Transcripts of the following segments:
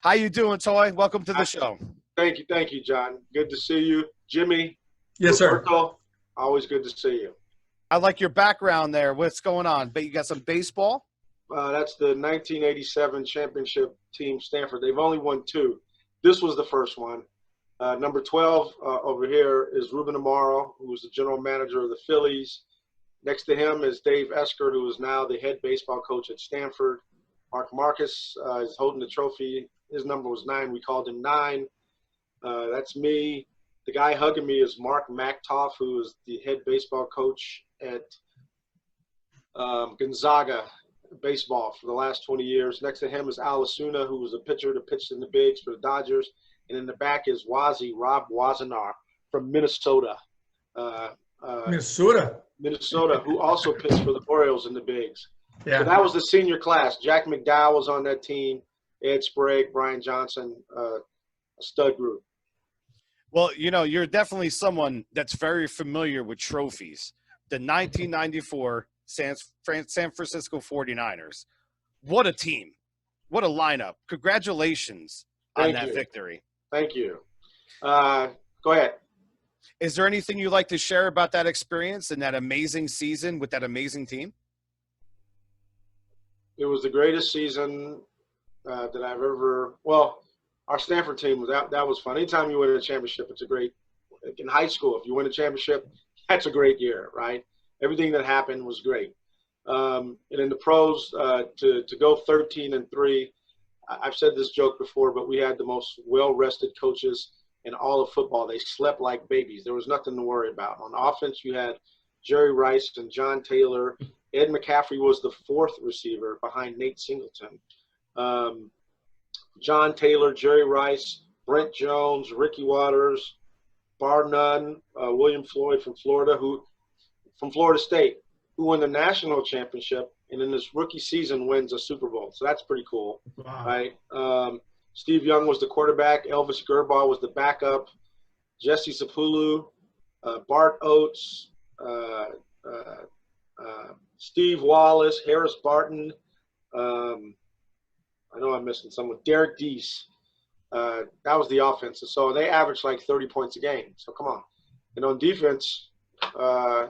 How you doing, Toy? Welcome to the show. Thank you, John. Good to see you. Jimmy, Yes, sir. Roberto, always good to see you. I like your background there. What's going on? But you got some baseball? That's the 1987 championship team, Stanford. They've only won two. This was the first one. Number 12 over here is Ruben Amaro, who was the general manager of the Phillies. Next to him is Dave Esker, who is now the head baseball coach at Stanford. Mark Marcus is holding the trophy. His number was 9. We called him 9. That's me. The guy hugging me is Mark Mactoff, who is the head baseball coach at Gonzaga baseball for the last 20 years. Next to him is Al Asuna, who was a pitcher that pitched in the bigs for the Dodgers. And in the back is Rob Wazenar from Minnesota. Minnesota, who also pitched for the Orioles in the bigs. Yeah. So that was the senior class. Jack McDowell was on that team. Ed Sprague, Brian Johnson, a stud group. Well, you're definitely someone that's very familiar with trophies. The 1994 San Francisco 49ers. What a team. What a lineup. Congratulations on that victory. Thank you. Go ahead. Is there anything you'd like to share about that experience and that amazing season with that amazing team? It was the greatest season that I've ever – well, our Stanford team, that was fun. Anytime you win a championship, it's a great – in high school, if you win a championship, that's a great year, right? Everything that happened was great. And in the pros, to go 13-3, I've said this joke before, but we had the most well-rested coaches in all of football. They slept like babies. There was nothing to worry about. On offense, you had Jerry Rice and John Taylor. Ed McCaffrey was the fourth receiver behind Nate Singleton. John Taylor, Jerry Rice, Brent Jones, Ricky Waters, bar none, William Floyd from Florida, from Florida State, who won the national championship and in his rookie season wins a Super Bowl. So that's pretty cool, Wow. right? Steve Young was the quarterback. Elvis Gerbaugh was the backup. Jesse Sapulu, Bart Oates, Steve Wallace, Harris Barton. I know I'm missing someone. Derek Deese. That was the offense. So they averaged like 30 points a game. So come on. And on defense, I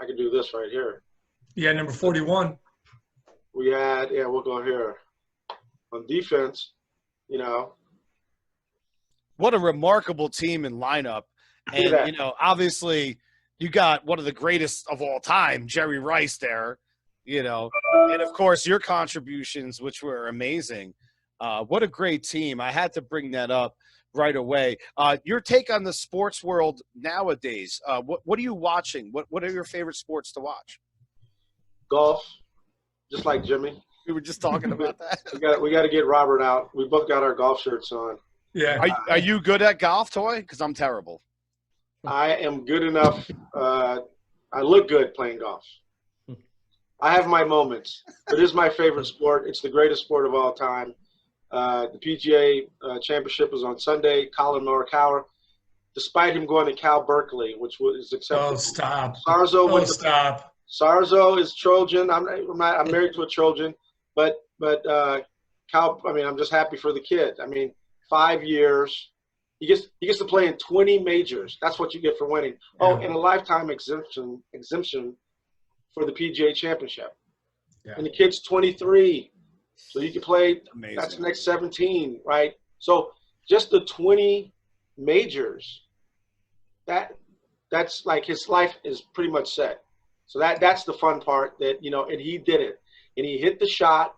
can do this right here. Yeah, number 41. We had, we'll go here. On defense, What a remarkable team and lineup. And, obviously you got one of the greatest of all time, Jerry Rice there, and of course your contributions, which were amazing. What a great team. I had to bring that up right away. Your take on the sports world nowadays. What are you watching? What are your favorite sports to watch? Golf, just like Jimmy. We were just talking about that. we got to get Robert out. We both got our golf shirts on. Yeah. Are you good at golf, Toy? Because I'm terrible. I am good enough. I look good playing golf. I have my moments. It is my favorite sport. It's the greatest sport of all time. The PGA Championship was on Sunday. Colin Morikawa, despite him going to Cal Berkeley, which was acceptable. Oh, stop. Stop. Sarzo is Trojan. I'm married to a Trojan, but Cal. I'm just happy for the kid. 5 years. He gets to play in 20 majors. That's what you get for winning. Yeah. Oh, and a lifetime exemption for the PGA Championship. Yeah. And the kid's 23, so you can play. Amazing. That's the next 17, right? So just the 20 majors. That's like his life is pretty much set. So that's the fun part and he did it. And he hit the shot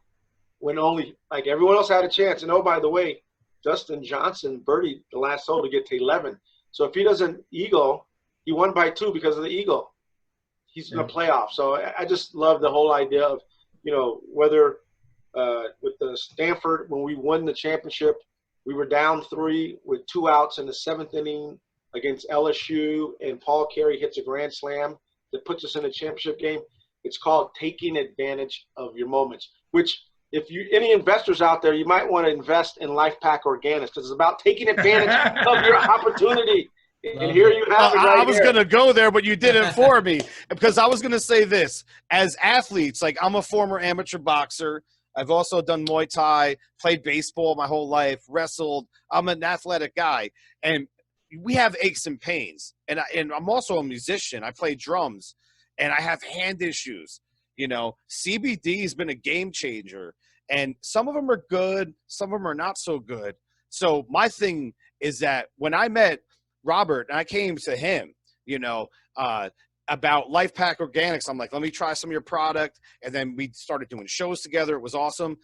when only like everyone else had a chance. And oh, by the way, Dustin Johnson birdied the last hole to get to 11. So if he doesn't eagle, he won by 2 because of the eagle. He's in the playoff. So I just love the whole idea of, whether with the Stanford, when we won the championship, we were down 3 with 2 outs in the 7th inning against LSU, and Paul Carey hits a grand slam that puts us in a championship game. It's called taking advantage of your moments, which if you any investors out there, you might want to invest in LifePak Organics because it's about taking advantage of your opportunity. And here you have it right I was going to go there, but you did it for me because I was going to say this. As athletes, like I'm a former amateur boxer. I've also done Muay Thai, played baseball my whole life, wrestled. I'm an athletic guy, and we have aches and pains. And I'm also a musician. I play drums, and I have hand issues. You know, CBD has been a game changer, and some of them are good, some of them are not so good. So my thing is that when I met Robert and I came to him, you know, about Life Pack Organics, I'm like, let me try some of your product. And then we started doing shows together. It was awesome.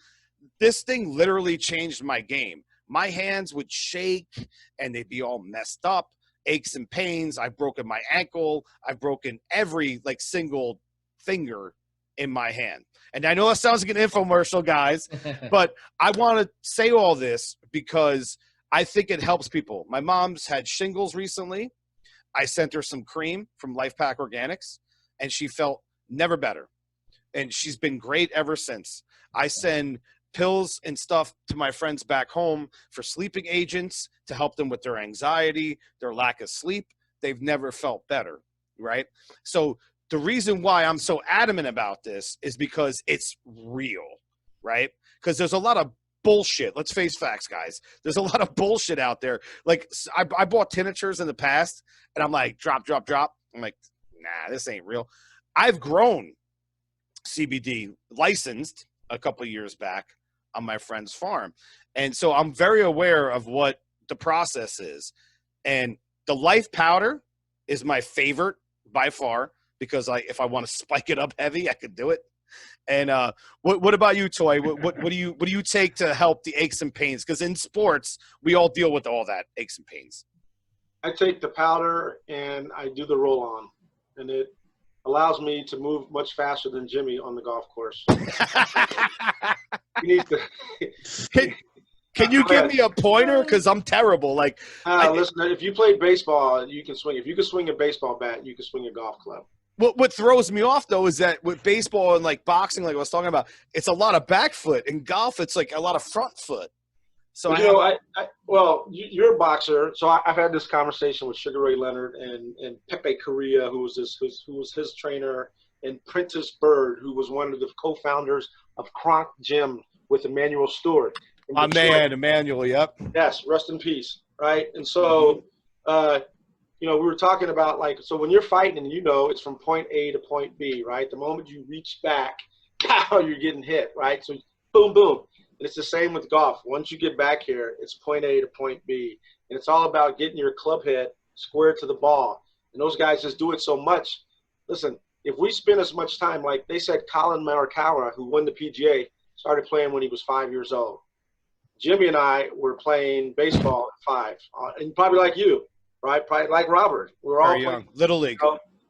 This thing literally changed my game. My hands would shake and they'd be all messed up, aches and pains. I've broken my ankle. I've broken every like single finger in my hand. And I know that sounds like an infomercial, guys, but I want to say all this because I think it helps people. My mom's had shingles recently. I sent her some cream from Life Pack Organics, and she felt never better. And she's been great ever since. I send pills and stuff to my friends back home for sleeping agents to help them with their anxiety, their lack of sleep. They've never felt better, right? So the reason why I'm so adamant about this is because it's real, right? Because there's a lot of bullshit. Let's face facts, guys. There's a lot of bullshit out there. Like I bought tinctures in the past, and I'm like, drop. I'm like, nah, this ain't real. I've grown CBD licensed a couple of years back on my friend's farm. And so I'm very aware of what the process is. And the Life Powder is my favorite by far because if I want to spike it up heavy, I could do it. And what about you, Toi? What do you take to help the aches and pains? Because in sports, we all deal with all that aches and pains. I take the powder and I do the roll on, and it allows me to move much faster than Jimmy on the golf course. You need to. Can you give me a pointer? Because I'm terrible. Like, listen, if you played baseball, you can swing. If you can swing a baseball bat, you can swing a golf club. What throws me off, though, is that with baseball and, like, boxing, like I was talking about, it's a lot of back foot. In golf, it's, like, a lot of front foot. So well, you're a boxer, so I've had this conversation with Sugar Ray Leonard and Pepe Correa, who was his trainer, and Prentice Bird, who was one of the co-founders of Kronk Gym with Emmanuel Stewart. My man, Emmanuel, yep. Yes, rest in peace, right? And so, we were talking about, like, so when you're fighting, and it's from point A to point B, right? The moment you reach back, pow, you're getting hit, right? So boom, boom. And it's the same with golf. Once you get back here, it's point A to point B. And it's all about getting your club head square to the ball. And those guys just do it so much. Listen, if we spend as much time, like they said, Colin Morikawa, who won the PGA, started playing when he was 5 years old. Jimmy and I were playing baseball at 5, and probably like you, right? Probably like Robert. We were all young, little league.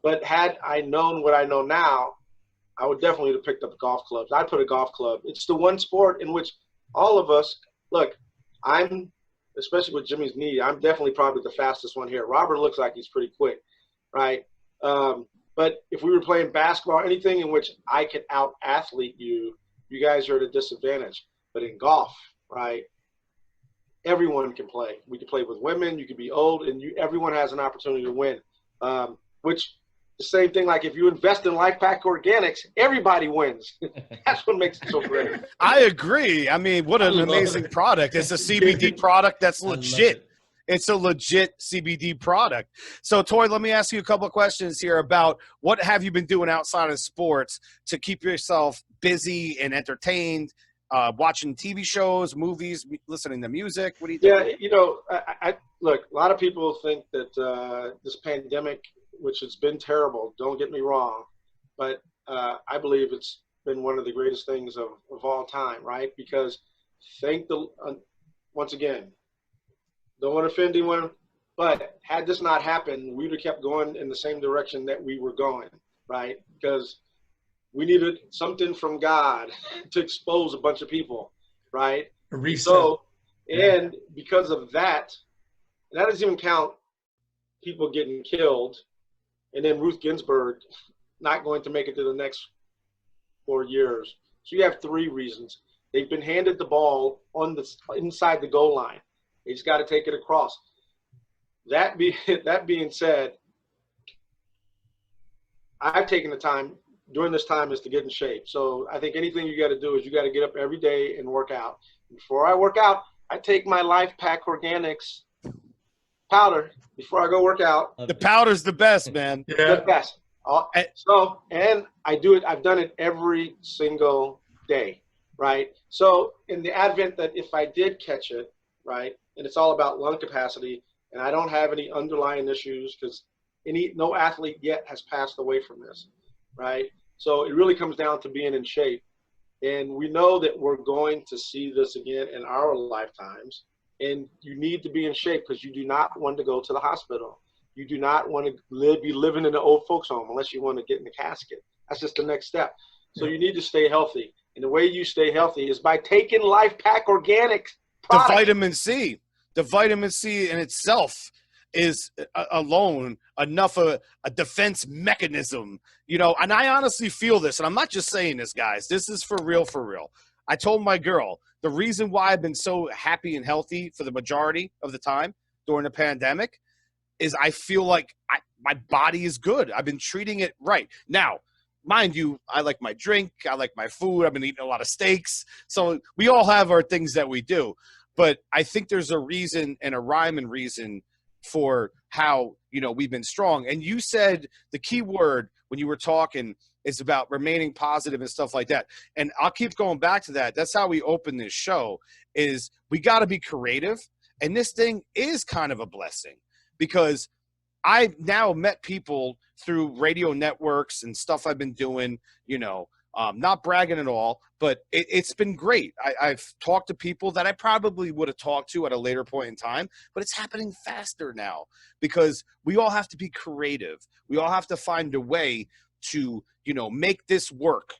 But had I known what I know now, I would definitely have picked up golf clubs. I'd put a golf club. It's the one sport in which all of us, look, especially with Jimmy's knee, I'm definitely probably the fastest one here. Robert looks like he's pretty quick, right? But if we were playing basketball, anything in which I could out-athlete you, you guys are at a disadvantage. But in golf, right, everyone can play. We can play with women. You can be old, and everyone has an opportunity to win, which the same thing, like if you invest in Life Pack Organics, everybody wins. That's what makes it so great. I agree. I mean, what an amazing product. It's a CBD product that's legit. It's a legit CBD product. So, Toi, let me ask you a couple of questions here about what have you been doing outside of sports to keep yourself busy and entertained, watching TV shows, movies, listening to music? What do you do? Yeah, I look, a lot of people think that this pandemic, which has been terrible, don't get me wrong, but I believe it's been one of the greatest things of all time, right? Because once again, don't want to offend anyone, but had this not happened, we would have kept going in the same direction that we were going, right? Because we needed something from God to expose a bunch of people, right? A reset. So, and because of that, and that doesn't even count people getting killed, and then Ruth Ginsburg not going to make it to the next 4 years. So you have 3 reasons. They've been handed the ball inside the goal line. They just got to take it across. That being said, I've taken the time during this time is to get in shape. So I think anything you got to do is you got to get up every day and work out. Before I work out, I take my Life Pack Organics powder before I go work out. The powder's the best, man. Yeah. The best. So, and I do it. I've done it every single day, right? So in the advent that if I did catch it, right, and it's all about lung capacity, and I don't have any underlying issues because no athlete yet has passed away from this, right? So it really comes down to being in shape. And we know that we're going to see this again in our lifetimes. And you need to be in shape because you do not want to go to the hospital. You do not want to be living in an old folks home unless you want to get in the casket. That's just the next step. So you need to stay healthy. And the way you stay healthy is by taking Life Pack Organics products. The vitamin C in itself is alone enough a defense mechanism, you know, and I honestly feel this, and I'm not just saying this, guys. This is for real, for real. I told my girl, the reason why I've been so happy and healthy for the majority of the time during the pandemic is I feel like my body is good. I've been treating it right. Now, mind you, I like my drink. I like my food. I've been eating a lot of steaks. So we all have our things that we do. But I think there's a reason and a rhyme and reason for how, you know, we've been strong. And you said the key word when you were talking is about remaining positive and stuff like that. And I'll keep going back to that. That's how we open this show is we got to be creative. And this thing is kind of a blessing because I've now met people through radio networks and stuff I've been doing, you know, not bragging at all, but it's been great. I've talked to people that I probably would have talked to at a later point in time, but it's happening faster now because we all have to be creative. We all have to find a way to, you know, make this work,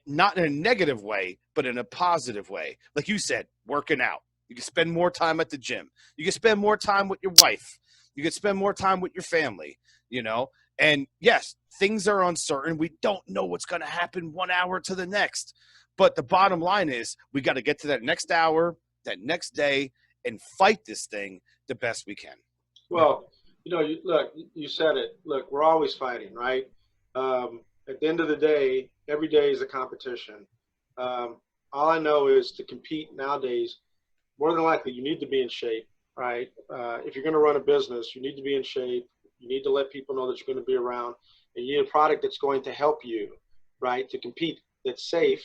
not in a negative way, but in a positive way. Like you said, working out. You can spend more time at the gym. You can spend more time with your wife. You can spend more time with your family, you know? And yes, things are uncertain. We don't know what's going to happen 1 hour to the next. But the bottom line is we got to get to that next hour, that next day, and fight this thing the best we can. Well, you know, you said it. Look, we're always fighting, right? At the end of the day, every day is a competition. All I know is to compete nowadays, more than likely, you need to be in shape, right? If you're going to run a business, you need to be in shape. You need to let people know that you're going to be around. And you need a product that's going to help you, right, to compete, that's safe,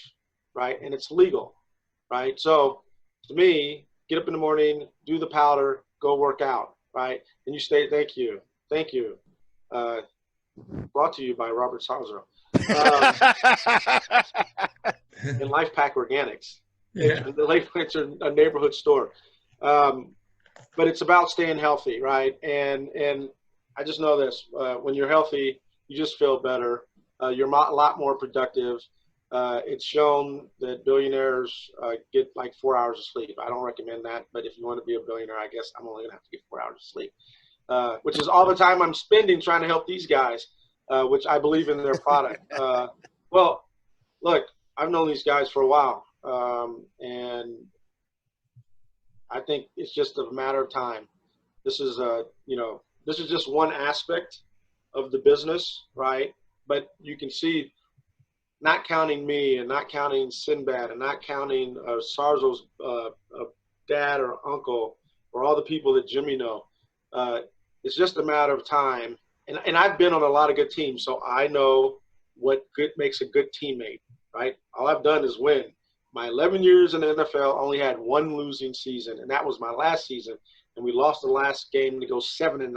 right, and it's legal, right? So to me, get up in the morning, do the powder, go work out, right? And you stay, thank you. Brought to you by Robert Sarzo. And Life Pack Organics. Yeah. It's a neighborhood store. But it's about staying healthy, right? And I just know this, when you're healthy, you just feel better. You're a lot more productive. It's shown that billionaires get like 4 hours of sleep. I don't recommend that, but if you want to be a billionaire, I guess I'm only gonna have to get 4 hours of sleep, which is all the time I'm spending trying to help these guys, which I believe in their product. Well, look, I've known these guys for a while, and I think it's just a matter of time. This is this is just one aspect of the business, right? But you can see, not counting me and not counting Sinbad and not counting Sarzo's dad or uncle or all the people that Jimmy know, it's just a matter of time. And I've been on a lot of good teams, so I know what makes a good teammate, right? All I've done is win. My 11 years in the NFL only had one losing season, and that was my last season. And we lost the last game to go 7-9.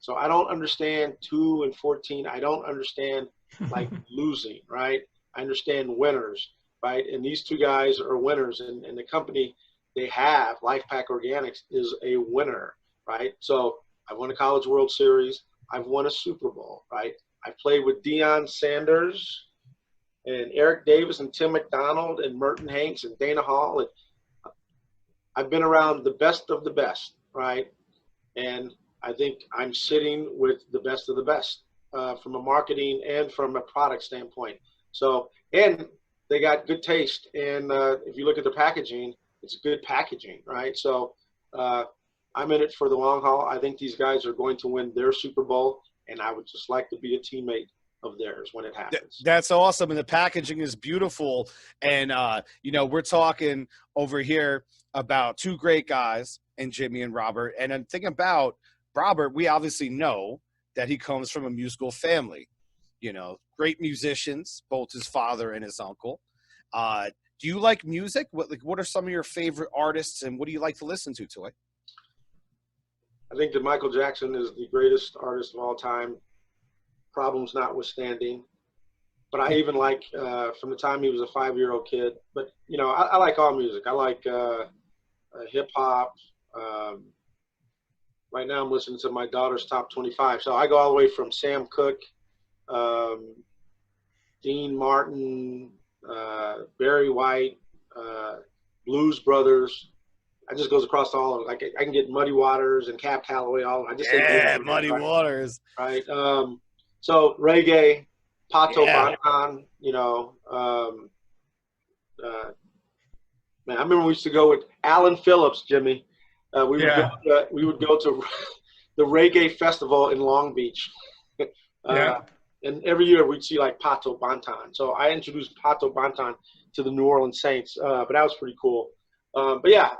So I don't understand 2-14. I don't understand like losing, right? I understand winners, right? And these two guys are winners, and the company they have, Life Pack Organics, is a winner, right? So I won a College World Series. I've won a Super Bowl, right? I played with Deion Sanders and Eric Davis and Tim McDonald and Merton Hanks and Dana Hall. And I've been around the best of the best, right? And I think I'm sitting with the best of the best from a marketing and from a product standpoint. So, and they got good taste. And if you look at the packaging, it's good packaging, right? So I'm in it for the long haul. I think these guys are going to win their Super Bowl, and I would just like to be a teammate of theirs when it happens. That's awesome. And the packaging is beautiful. And, we're talking over here about two great guys and Jimmy and Robert. And I'm thinking about Robert. We obviously know that he comes from a musical family, great musicians, both his father and his uncle. Do you like music? What are some of your favorite artists, and what do you like to listen to, Toi? I think that Michael Jackson is the greatest artist of all time, problems notwithstanding. But I even like, from the time he was a 5-year-old kid, but, I like all music. I like hip hop. Right now I'm listening to my daughter's top 25. So I go all the way from Sam Cooke, Dean Martin, Barry White, Blues Brothers. I just goes across all of them. Like I can get Muddy Waters and Cab Calloway. I just Muddy Waters. Right. So reggae, Pato Bantan. Man, I remember we used to go with Alan Phillips, Jimmy. We would go to the reggae festival in Long Beach. And every year we'd see like Pato Bantan. So I introduced Pato Bantan to the New Orleans Saints, but that was pretty cool. But yeah,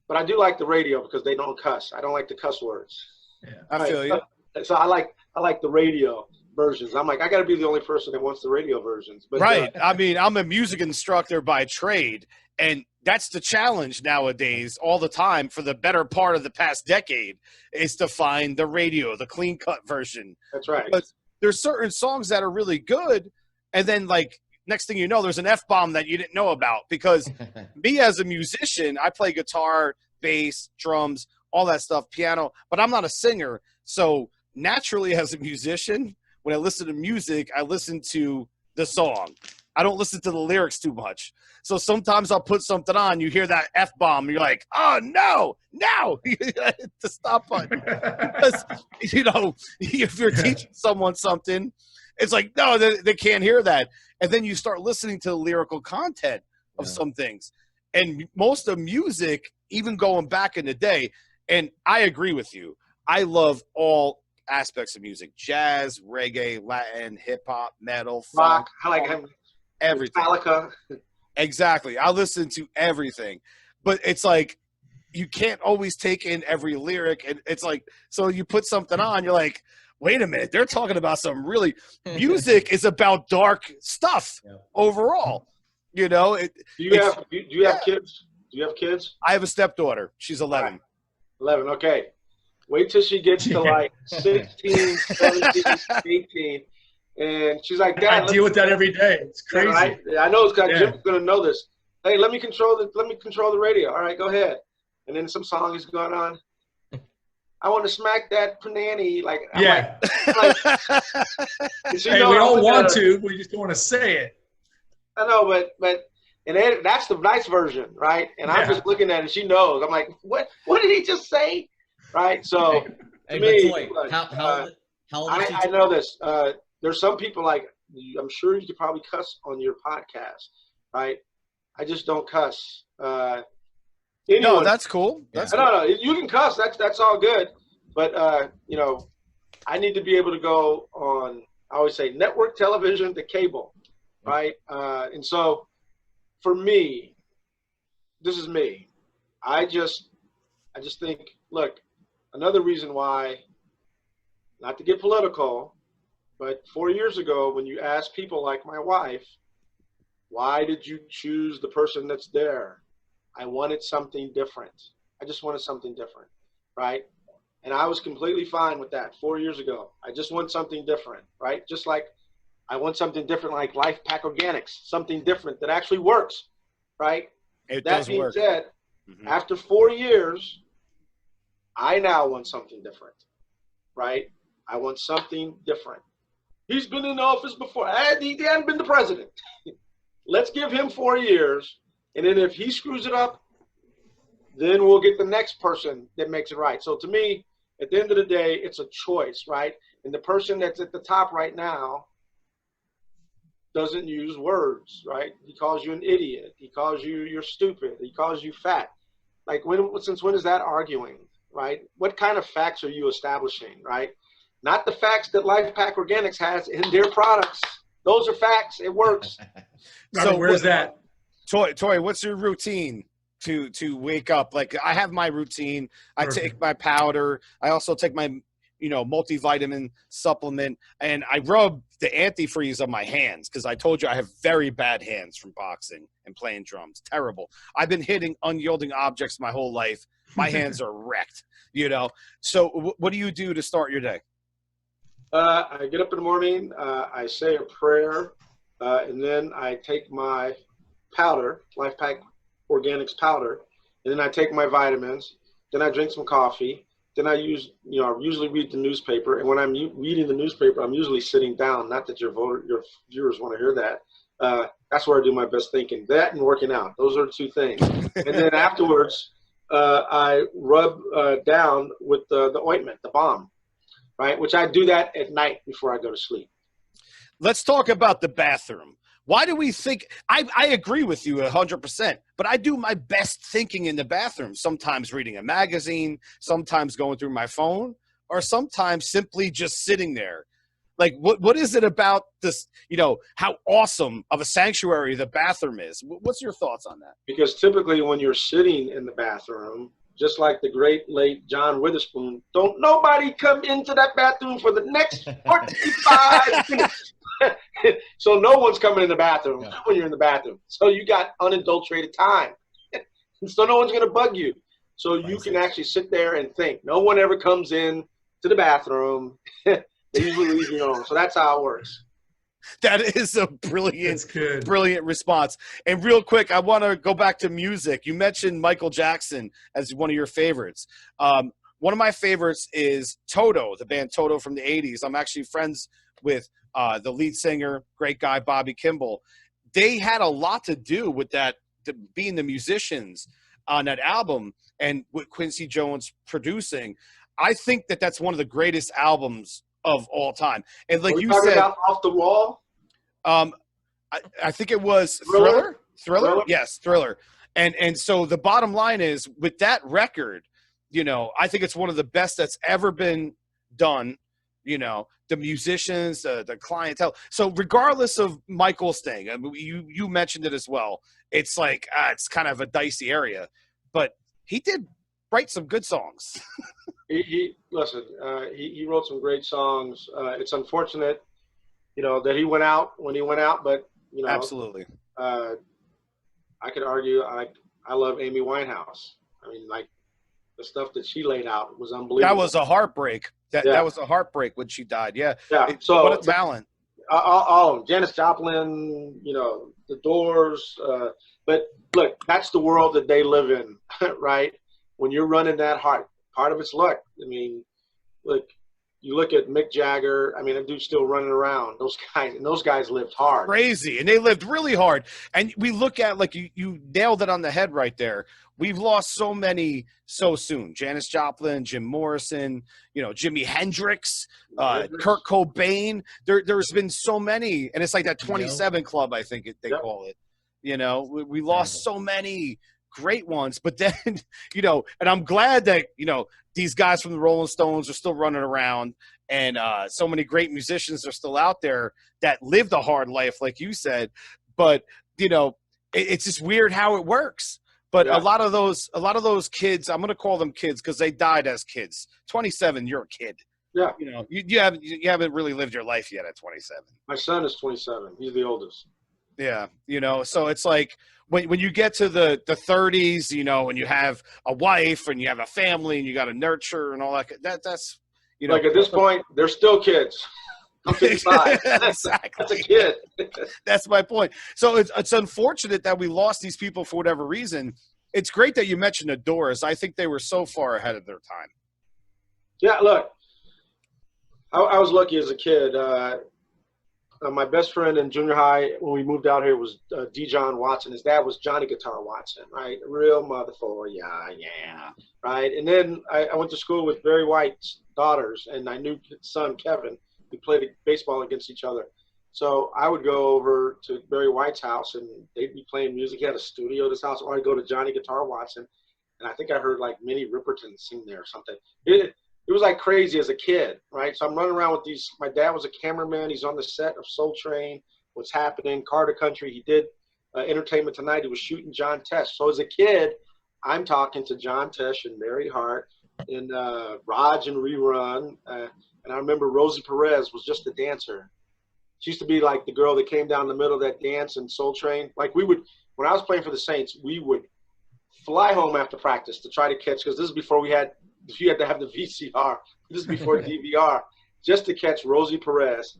but I do like the radio because they don't cuss. I don't like the cuss words. Yeah, I feel you. So I like the radio versions. I'm like, I got to be the only person that wants the radio versions. But, right. I mean, I'm a music instructor by trade, and that's the challenge nowadays all the time for the better part of the past decade is to find the radio, the clean cut version. That's right. But there's certain songs that are really good. And then next thing you know, there's an F-bomb that you didn't know about because me as a musician, I play guitar, bass, drums, all that stuff, piano, but I'm not a singer. So naturally as a musician, when I listen to music, I listen to the song. I don't listen to the lyrics too much. So sometimes I'll put something on, you hear that F-bomb, and you're like, oh, no, hit the stop button. Because, if you're teaching someone something, it's like, no, they can't hear that. And then you start listening to the lyrical content of some things. And most of music, even going back in the day, and I agree with you, I love all aspects of music, jazz, reggae, Latin, hip-hop, metal, rock, funk, I like everything. Metallica. Exactly. I listen to everything. But it's like you can't always take in every lyric. And it's like, so you put something on, you're like, wait a minute, they're talking about some really – music is about dark stuff overall. Do you have kids? Do you have kids? I have a stepdaughter. She's 11. Right. 11, okay. Wait till she gets to like 16, 17, 18. And she's like, Dad, I deal with that every day. It's crazy. I know Jim's gonna know this. Hey, let me control the radio. All right, go ahead. And then some song is going on. I want to smack that panani. We all want to. We just don't want to say it. I know, but that's the nice version, right? And I'm just looking at it. She knows. I'm like, what did he just say? Right. So to me, how old is I know this. There's some people I'm sure you could probably cuss on your podcast, right? I just don't cuss. No, that's cool. No, you can cuss. That's all good. But I need to be able to go on. I always say network television to cable, right? And so for me, this is me. I just think, look, another reason why, not to get political, but 4 years ago, when you ask people like my wife, why did you choose the person that's there? I wanted something different. I just wanted something different, right? And I was completely fine with that 4 years ago. I just want something different, right? Just like I want something different like Life Pack Organics, something different that actually works, right? That being said, after 4 years, I now want something different, right? I want something different. He's been in office before. He hadn't been the president. Let's give him 4 years, and then if he screws it up, then we'll get the next person that makes it right. So to me, at the end of the day, it's a choice, right? And the person that's at the top right now doesn't use words, right? He calls you an idiot. He calls you're stupid. He calls you fat. Like since when is that arguing, right? What kind of facts are you establishing, right? not the facts that Life Pack Organics has in their products. Those are facts. It works. So where's that? Toi, what's your routine to wake up? Like, I have my routine. I take my powder. I also take my, multivitamin supplement, and I rub the antifreeze on my hands because I told you I have very bad hands from boxing and playing drums. Terrible. I've been hitting unyielding objects my whole life. My hands are wrecked, So what do you do to start your day? I get up in the morning, I say a prayer, and then I take my powder, Life Pack Organics powder, and then I take my vitamins, then I drink some coffee, then I usually read the newspaper, and when I'm reading the newspaper, I'm usually sitting down. Not that your viewers want to hear that. That's where I do my best thinking. That and working out. Those are the two things. And then afterwards, I rub down with the ointment, the balm, right? Which I do that at night before I go to sleep. Let's talk about the bathroom. Why do we think – I agree with you 100%, but I do my best thinking in the bathroom, sometimes reading a magazine, sometimes going through my phone, or sometimes simply just sitting there. Like, what is it about this, how awesome of a sanctuary the bathroom is? What's your thoughts on that? Because typically when you're sitting in the bathroom, just like the great late John Witherspoon, don't nobody come into that bathroom for the next 45 minutes. So no one's coming in the bathroom when you're in the bathroom. So you got unadulterated time. So no one's going to bug you. So you can actually sit there and think. No one ever comes in to the bathroom. They usually leave you alone. So that's how it works. That is a brilliant response. And real quick, I want to go back to music. You mentioned Michael Jackson as one of your favorites. One of my favorites is Toto, the band Toto from the 80s. I'm actually friends with the lead singer, great guy, Bobby Kimball. They had a lot to do with that, being the musicians on that album and with Quincy Jones producing. I think that's one of the greatest albums of all time. And like you said, about Off the Wall? I think it was Thriller? Yes, Thriller. And so the bottom line is, with that record, I think it's one of the best that's ever been done. The musicians, the clientele. So regardless of Michael's thing, you mentioned it as well. It's like it's kind of a dicey area, but he did write some good songs. He wrote some great songs. It's unfortunate, that he went out when he went out, but absolutely. I could argue I love Amy Winehouse. I mean, like, the stuff that she laid out was unbelievable. That was a heartbreak. That was a heartbreak when she died. Yeah. So what a talent. All of them. Janis Joplin, the Doors. But look, that's the world that they live in, right? When you're running that hard, part of it's luck. I mean, look, you look at Mick Jagger. I mean, that dude's still running around. Those guys lived hard. Crazy. And they lived really hard. And we look at, like, you nailed it on the head right there. We've lost so many so soon. Janis Joplin, Jim Morrison, Jimi Hendrix, Kurt Cobain. There's been so many. And it's like that 27 Club, I think they call it. We lost so many great ones. But then, and I'm glad that, these guys from the Rolling Stones are still running around, and so many great musicians are still out there that lived a hard life, like you said. But, it's just weird how it works. But a lot of those kids, I'm going to call them kids because they died as kids. 27, you're a kid. Yeah. You haven't really lived your life yet at 27. My son is 27. He's the oldest. Yeah. So it's like when you get to the 30s, when you have a wife and you have a family and you got to nurture and all that's like, at this point, they're still kids. I'm 55. Exactly. That's a kid. That's my point. So it's unfortunate that we lost these people for whatever reason. It's great that you mentioned the Doors. I think they were so far ahead of their time. Yeah, look, I was lucky as a kid. My best friend in junior high when we moved out here was D. John Watson. His dad was Johnny Guitar Watson, right? A real mother for yeah, right? And then I went to school with Barry White's daughters, and I knew his son, Kevin. We played baseball against each other. So I would go over to Barry White's house, and they'd be playing music. He had a studio at his house. Or I'd go to Johnny Guitar Watson, and I think I heard, like, Minnie Riperton sing there or something. it was like crazy as a kid, right? So I'm running around with these. My dad was a cameraman. He's on the set of Soul Train. What's happening? Carter Country. He did Entertainment Tonight. He was shooting John Tesh. So as a kid, I'm talking to John Tesh and Mary Hart and Raj and Rerun. And I remember Rosie Perez was just a dancer. She used to be like the girl that came down the middle of that dance in Soul Train. Like we would, when I was playing for the Saints, we would fly home after practice to try to catch, because this is before you had to have the VCR. This is before DVR, just to catch Rosie Perez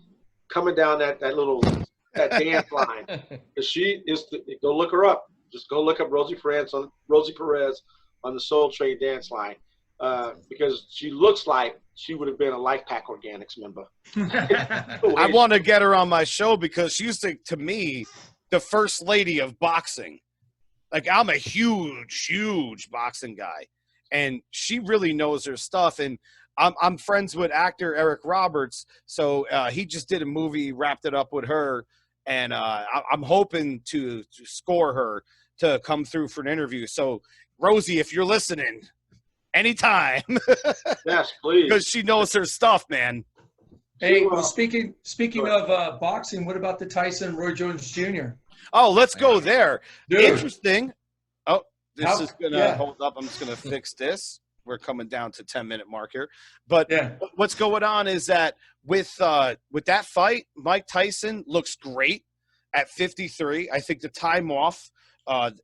coming down that dance line. Because she is, go look her up. Just go look up Rosie Perez on the Soul Train dance line. Because she looks like she would have been a Life Pack Organics member. I want to get her on my show because she used to me, the first lady of boxing. Like, I'm a huge boxing guy, and she really knows her stuff. And I'm friends with actor Eric Roberts, so he just did a movie, wrapped it up with her, and I'm hoping to score her to come through for an interview. So, Rosie, if you're listening, anytime. Yes, please. Because she knows her stuff, man. Hey, well, speaking of boxing, what about the Tyson Roy Jones Jr.? Oh, let's go there. Dude. Interesting. Oh, this is going to hold up. I'm just going to fix this. We're coming down to 10-minute mark here. But what's going on is that with that fight, Mike Tyson looks great at 53. I think the time off,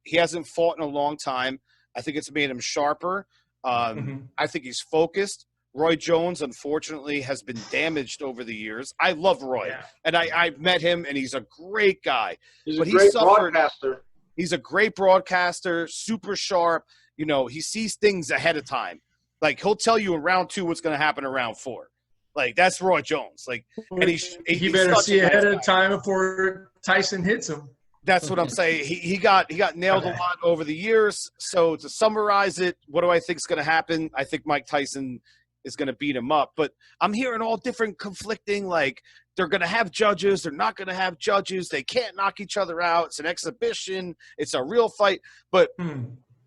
he hasn't fought in a long time. I think it's made him sharper. I think he's focused. Roy Jones, unfortunately, has been damaged over the years. I love Roy, and I've met him, and he's a great guy. He's a great broadcaster. He's a great broadcaster, super sharp. You know, he sees things ahead of time. Like, he'll tell you in round 2 what's going to happen in round 4. Like, that's Roy Jones. Like, and he better see ahead of time before Tyson hits him. That's what I'm saying. He got nailed a lot over the years. So to summarize it, what do I think is going to happen? I think Mike Tyson is going to beat him up. But I'm hearing all different conflicting, like, they're going to have judges. They're not going to have judges. They can't knock each other out. It's an exhibition. It's a real fight. But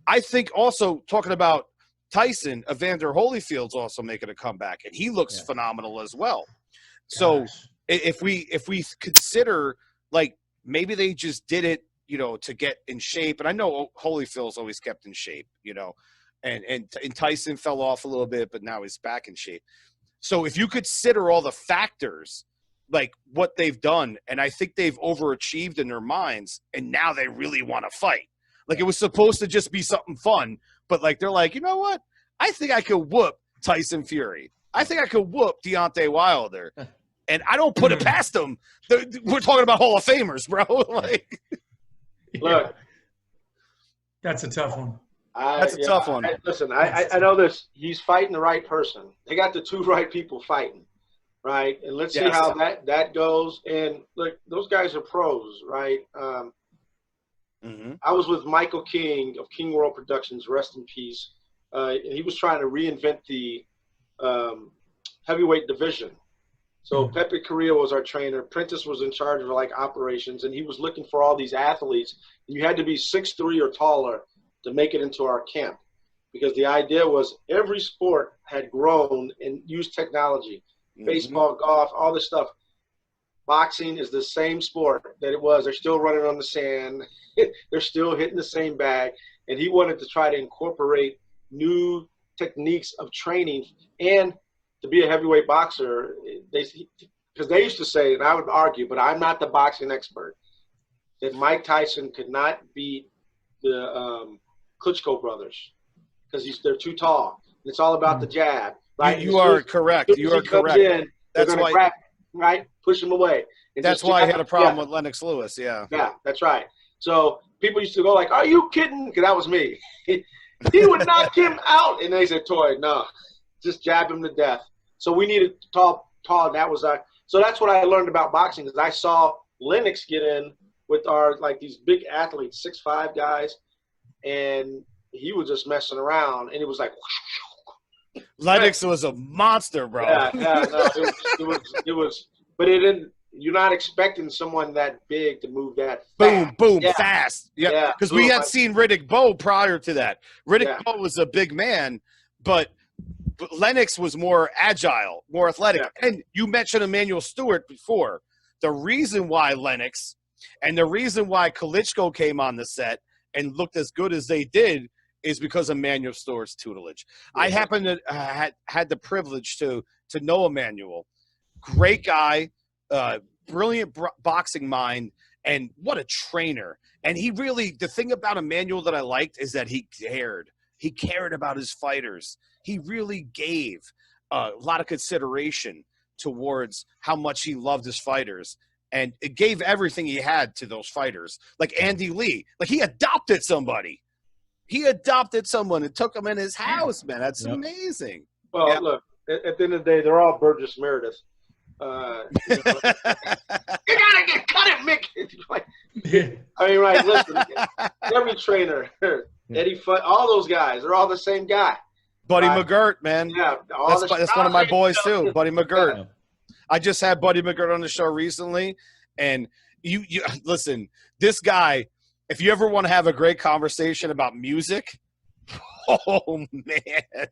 I think also, talking about Tyson, Evander Holyfield's also making a comeback, and he looks phenomenal as well. So if we consider, like, maybe they just did it, you know, to get in shape. And I know Holyfield's always kept in shape, you know, and Tyson fell off a little bit, but now he's back in shape. So if you consider all the factors, like what they've done, and I think they've overachieved in their minds, and now they really want to fight. Like, it was supposed to just be something fun, but like, they're like, you know what? I think I could whoop Tyson Fury. I think I could whoop Deontay Wilder. And I don't put it past them. We're talking about Hall of Famers, bro. Like, look, that's a tough one. That's a tough one. Listen, I know this. He's fighting the right person. They got the 2 right people fighting, right? And let's see how that goes. And look, those guys are pros, right? I was with Michael King of King World Productions, rest in peace. And he was trying to reinvent the heavyweight division. So Pepe Carrillo was our trainer. Prentice was in charge of, like, operations, and he was looking for all these athletes. You had to be 6'3" or taller to make it into our camp, because the idea was every sport had grown and used technology. Baseball, golf, all this stuff. Boxing is the same sport that it was. They're still running on the sand. They're still hitting the same bag. And he wanted to try to incorporate new techniques of training. And to be a heavyweight boxer, because they used to say, and I would argue, but I'm not the boxing expert, that Mike Tyson could not beat the Klitschko brothers because they're too tall. It's all about the jab, right? You are correct. You are correct. That's why, grab, right? Push him away. That's why I had a problem with Lennox Lewis. Yeah, that's right. So people used to go like, "Are you kidding?" Because that was me. He would knock him out, and they said, "Toy, no, just jab him to death." So we needed tall. That was so that's what I learned about boxing, because I saw Lennox get in with our, like, these big athletes, 6'5" guys, and he was just messing around, and it was like Lennox was a monster, bro. No, it was, but it didn't. You're not expecting someone that big to move that fast. Boom, fast. Yeah, because we had seen Riddick Bowe prior to that. Riddick Bowe was a big man, but but Lennox was more agile, more athletic. Yeah. And you mentioned Emmanuel Stewart before. The reason why Lennox and the reason why Klitschko came on the set and looked as good as they did is because of Emmanuel Stewart's tutelage. Yeah. I happen to had the privilege to know Emmanuel. Great guy, brilliant boxing mind, and what a trainer. And he really, the thing about Emmanuel that I liked is that he cared. He cared about his fighters. He really gave a lot of consideration towards how much he loved his fighters. And it gave everything he had to those fighters. Like Andy Lee. Like he adopted somebody. He adopted someone and took them in his house, man. That's amazing. Well, look, at the end of the day, they're all Burgess Meredith. You gotta get cut it, Mick. I mean, right? Listen, every trainer, Eddie Fudd, all those guys, they're all the same guy. Buddy McGirt, man. Yeah, that's one of my boys too, Buddy McGirt. Yeah. I just had Buddy McGirt on the show recently, and you listen. This guy, if you ever want to have a great conversation about music, oh man,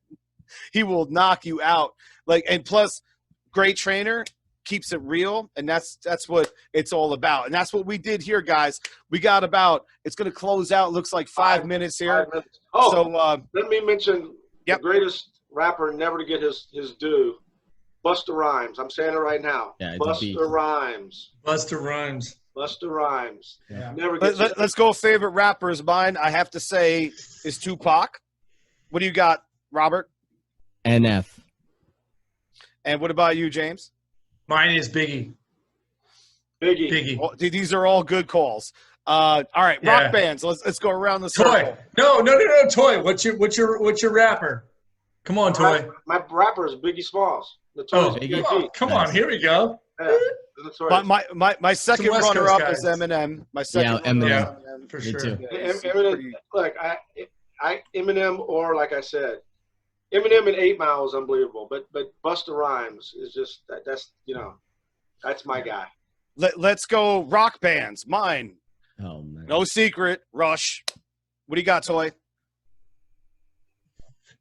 he will knock you out. Like, and plus, great trainer, keeps it real, and that's what it's all about. And that's what we did here, guys. We got about, it's going to close out, looks like 5 minutes here. 5 minutes. Oh, so let me mention the greatest rapper never to get his due, Busta Rhymes. I'm saying it right now. Yeah, Busta Rhymes. Busta Rhymes. Busta Rhymes. Yeah. Never let's go favorite rappers. Mine, I have to say, is Tupac. What do you got, Robert? NF. And what about you, James? Mine is Biggie. Biggie. Well, these are all good calls. All right, rock bands. Let's go around the circle. Toy. No, Toy. What's your rapper? Come on, Toy. My rapper is Biggie Smalls. Come on, here we go. Yeah, my second runner-up is Eminem. My second Eminem. For sure. Eminem, look, Eminem, or like I said, Eminem and 8 Mile is unbelievable, but Busta Rhymes is just that's my guy. Let's go rock bands. Mine. Oh man. No Secret. Rush. What do you got, Toy?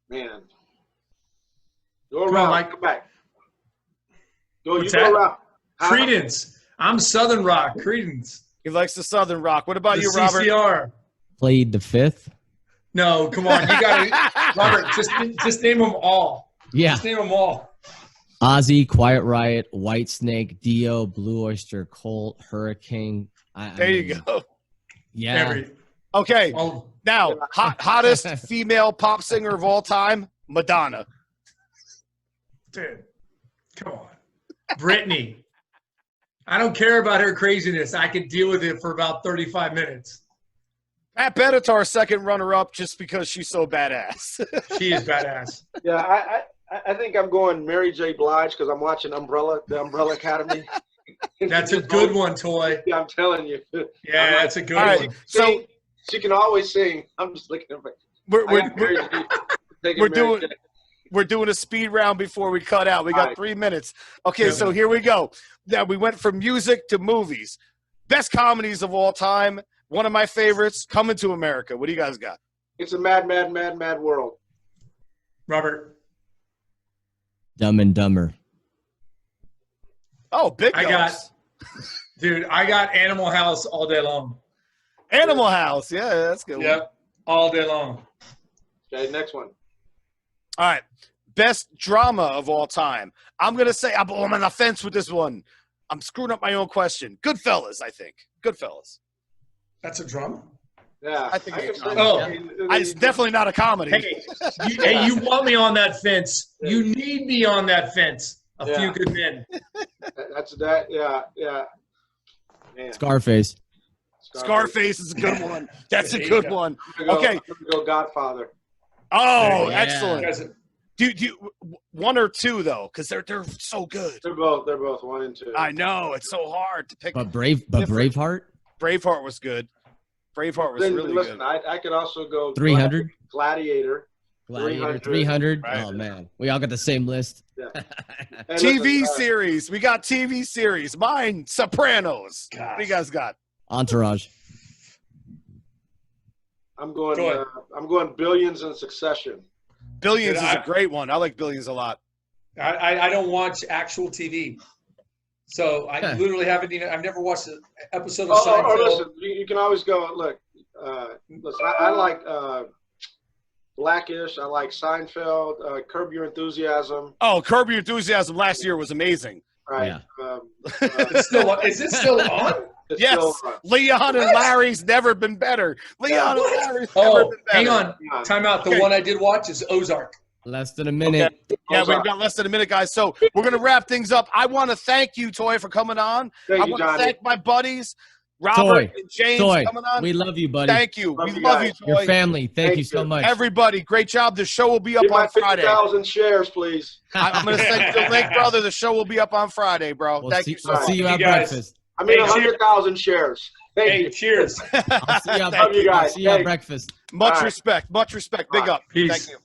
Man. Go around. Mike. Come back. Go What's go around. Credence. I'm Southern Rock. Credence. He likes the Southern Rock. What about you, Robert? CCR. Played the Fifth. No, come on. You got to, Robert, just name them all. Yeah. Just name them all. Ozzy, Quiet Riot, Whitesnake, Dio, Blue Oyster Cult, Hurricane. There you go. Yeah. Okay. Now, hottest female pop singer of all time, Madonna. Dude, come on. Britney. I don't care about her craziness. I can deal with it for about 35 minutes. Pat Benatar's second runner-up just because she's so badass. She is badass. Yeah, I think I'm going Mary J. Blige because I'm watching the Umbrella Academy. That's a good one, Toy. Yeah, I'm telling you. Yeah, that's a good one. So she can always sing. I'm just looking at her. We're doing a speed round before we cut out. We got 3 minutes. Okay, so here we go. Now we went from music to movies. Best comedies of all time. One of my favorites, Coming to America. What do you guys got? It's a mad, mad, mad, mad world. Robert. Dumb and Dumber. Oh, big guns. I got Animal House all day long. Animal House. Yeah, that's good. Yep, all day long. Okay, next one. All right. Best drama of all time. I'm going to say I'm on the fence with this one. I'm screwing up my own question. Goodfellas, I think. Goodfellas. That's a drama? Yeah. I think it's definitely not a comedy. Hey, you want me on that fence. You need me on that fence. A Few Good Men. Yeah. Man. Scarface. Scarface is a good one. That's a good one. Okay. I'm gonna go Godfather. Oh, excellent. Do one or two though, because they're so good. They're both 1 and 2. I know it's so hard to pick. But Braveheart. Braveheart was good. Braveheart was really good. I could also go 300. Gladiator. 300. Right. Oh man, we all got the same list. Yeah. TV series. We got TV series. Mine, Sopranos. Gosh. What do you guys got? Entourage. I'm going Billions in Succession. Billions is a great one. I like Billions a lot. I don't watch actual TV. So I literally haven't even. I've never watched an episode of Seinfeld. Or listen, you can always go look. Listen, I like Blackish. I like Seinfeld. Curb Your Enthusiasm. Oh, Curb Your Enthusiasm last year was amazing. Right. Yeah. It's still on. Is it still on? It's Yes, still on. Leon and Larry's never been better. Leon and Larry's never been better. Hang on. Time out. The one I did watch is Ozark. Less than a minute. Okay. Yeah, we've got less than a minute, guys. So we're going to wrap things up. I want to thank you, Toy, for coming on. I want to thank my buddies, Robert and James, coming on. We love you, buddy. Thank you. We love you, Toy. Your family. Thank you so much. Everybody, great job. The show will be up on Friday. 50,000 shares, please. I'm going to send you the link, brother. The show will be up on Friday, bro. Thank you so much. I'll see you at breakfast. I mean, 100,000 shares. Thank you. Cheers. I'll see you at Love you guys. breakfast. Much respect. Much respect. Big up. Peace. Thank you.